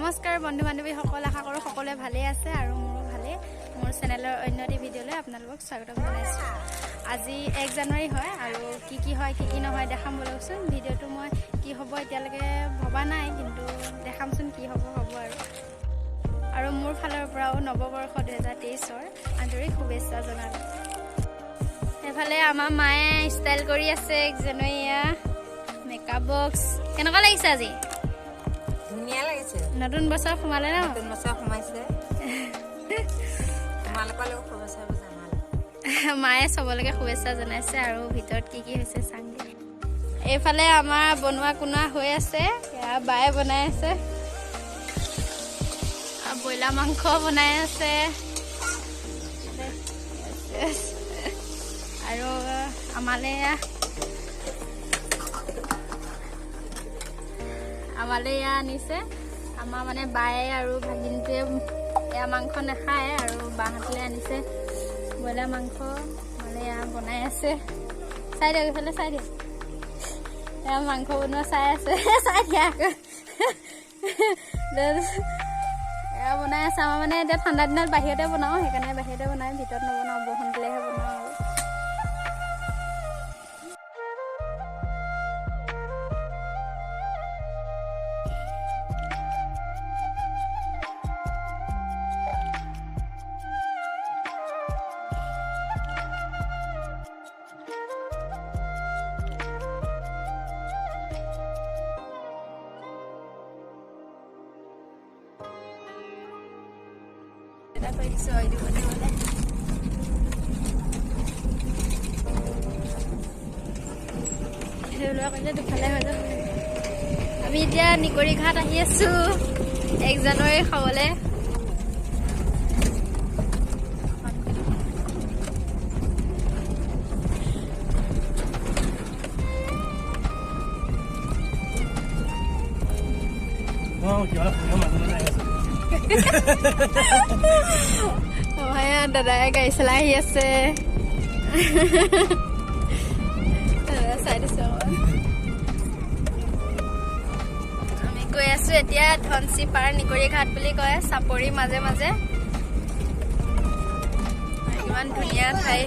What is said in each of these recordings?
নমস্কাৰ বন্ধু বান্ধৱীসকল, আশা কৰোঁ সকলোৱে ভালে আছে আৰু মোৰো ভালে। মোৰ চেনেলৰ অন্য এটি ভিডিঅ'লৈ আপোনালোকক স্বাগতম জনাইছোঁ। আজি 1 জানুৱাৰী হয় আৰু কি হয় কি নহয় দেখাম বলকচোন। ভিডিঅ'টো মই কি হ'ব এতিয়ালৈকে ভবা নাই, কিন্তু দেখামচোন কি হ'ব আৰু মোৰ ফালৰ পৰাও নৱবৰ্ষ 2023ৰ আন্তৰিক শুভেচ্ছা জনালোঁ। এফালে আমাৰ মায়ে ষ্টাইল কৰি আছে 1 জানুৱাৰী মেকআপ বক্স। কেনেকুৱা লাগিছে আজি? ধুনীয়া লাগিছে। নতুন বছৰ সোমালে ন? নতুন বছৰ সোমাইছে। তোমালোকলৈও শুভেচ্ছা জনালোঁ। মায়ে চবলৈকে শুভেচ্ছা জনাইছে আৰু ভিতৰত কি হৈছে চাংগে। এইফালে আমাৰ বনোৱা কোনোৱা হৈ আছে, বায়ে বনাই আছে। ব্ৰইলাৰ মাংস বনাই আছে আৰু আমালে আনিছে। আমাৰ মানে বায়ে আৰু ভাগিনটোৱে এয়া মাংস নাখায় আৰু বাহঁতলৈ আনিছে ব্ৰইলাৰ মাংস। মানে এয়া বনাই আছে। চাই দিয়ক, এইফালে চাই দিয়ক। এয়া মাংস বনোৱা চাই আছে। চাই দিয়া আকৌ। এয়া বনাই আছে। আমাৰ মানে এতিয়া ঠাণ্ডা দিনত বাহিৰতে বনাওঁ, সেইকাৰণে বাহিৰতে বনাই, ভিতৰত নবনাওঁ। বৰষুণ দিলেহে বনাওঁ আৰু। দুফালে হৈ যাব। আমি এতিয়া নিকৰি ঘাট আহি আছো 1 জানুৱাৰী খাবলৈ। দাদাই গাড়ী চলাই আহি আছে। চাই দিছো। আমি গৈ আছো এতিয়া ধনচি পাৰ নিকৰি ঘাট বুলি কয়, চাপৰি মাজে মাজে। ইমান ধুনীয়া ঠাই।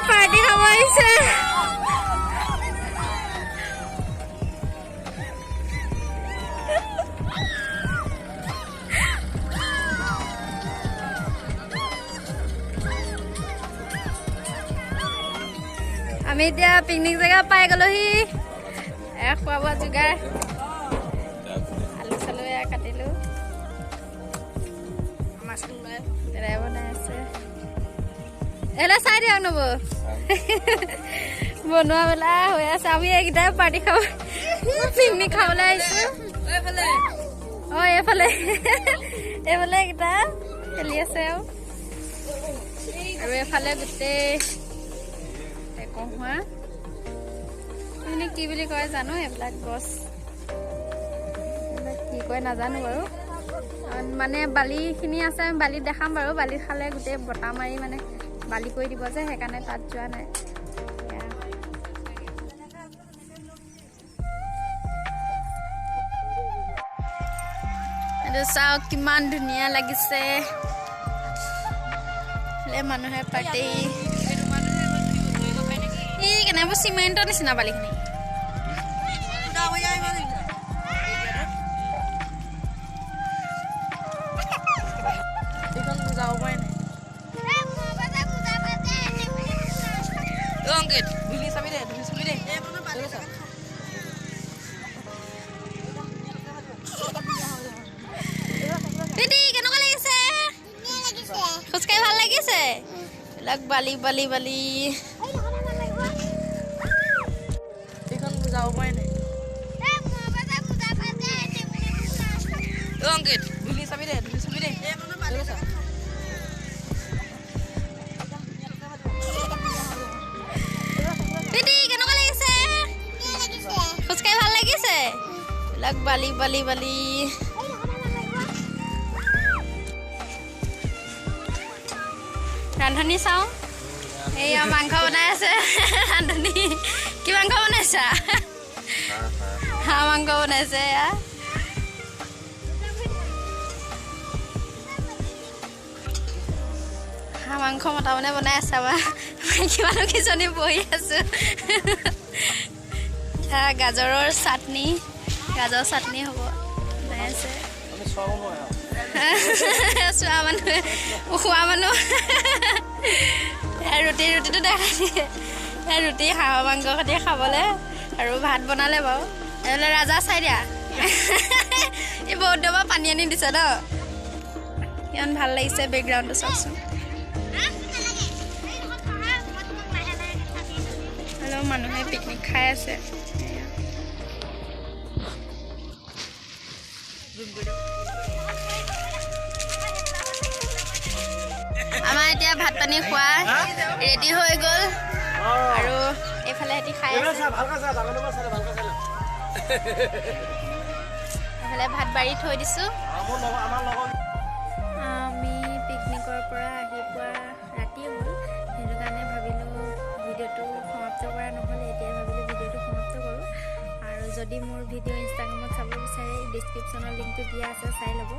পাৰ্টি খাব আহিছে। আমি এতিয়া পিকনিক জেগা পাই গলোহি। খোৱা বোৱা যোগাৰ, আলু চালু কাটিলো। দাদাই বনাই আছে। এলা চাই দিয়ক নব বনোৱা মেলা হৈ আছে। আমি এইকেইটাই পাৰ্টি খাব, পিকনিক খাবলৈ আহিছো। এইফালে এইকেইটা খেলি আছে আৰু এইফালে গোটেই কহোৱা কি বুলি কয় জানো, এইবিলাক গছ কি কয় নাজানো বাৰু। মানে বালিখিনি আছে, আমি বালিত দেখাম বাৰু। বালিত খালে গোটেই বতাহ মাৰি মানে বালি কৰি দিব যে, সেইকাৰণে তাত যোৱা নাই। এইটো চাওক কিমান ধুনীয়া লাগিছে। মানুহে পাতি কেনেবোৰ চিমেণ্টৰ নিচিনা বালিখিনি। খোজকাঢ়ি ভাল লাগিছে। এইবিলাক বালি বালি বালি যাব পাৰে নাই। কেনেকুৱা লাগিছে? খোজকাঢ়ি ভাল লাগিছে। এইবিলাক বালি বালি বালি ৰান্ধনি চাওঁ। এইয়া মাংস বনাই আছে ৰান্ধনি। কি মাংস বনাইছা? হাঁহ মাংস বনাইছে। এয়া হাঁহ মাংস মতা মানে বনাই আছে। মাইকী মানুহ কেইজনী বহি আছো। গাজৰৰ চাটনি, গাজৰ চাটনি হ'ব বনাই আছে। চোৱা মানুহে খোৱা মানুহ। ৰুটিটো দেখাই দিয়ে। ৰুটি হাঁহৰ মাংস সৈতে খাবলৈ আৰু ভাত বনালে বাৰু। এইফালে ৰাজা চাই দিয়া। এই বহুত দবা পানী আনি দিছে ন। কিমান ভাল লাগিছে বেকগ্ৰাউণ্ডটো চাওকচোন। অলপ মানুহে পিকনিক খাই আছে। আমাৰ এতিয়া ভাত পানী খোৱা ৰেডি হৈ গ'ল আৰু এইফালে সিহঁতি খাই আছে। এইফালে ভাত বাঢ়ি থৈ দিছোঁ। আমি পিকনিকৰ পৰা আহি পোৱা ৰাতি হ'ল, সেইটো কাৰণে ভাবিলোঁ ভিডিঅ'টো সমাপ্ত কৰা নহ'লে, এতিয়া ভাবিলোঁ ভিডিঅ'টো সমাপ্ত কৰোঁ। আৰু যদি মোৰ ভিডিঅ' ইনষ্টাগ্ৰামত চাব বিচাৰে, ডিছক্ৰিপশ্যনৰ লিংকটো দিয়া আছে, চাই ল'ব।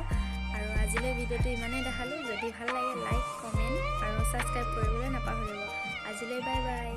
আৰু আজিলৈ ভিডিঅ'টো ইমানেই দেখালোঁ। যদি ভাল লাগে লাইক, কমেণ্ট আৰু ছাবস্ক্ৰাইব কৰিবলৈ নাপাহৰিব। আজিলৈ বাই বাই।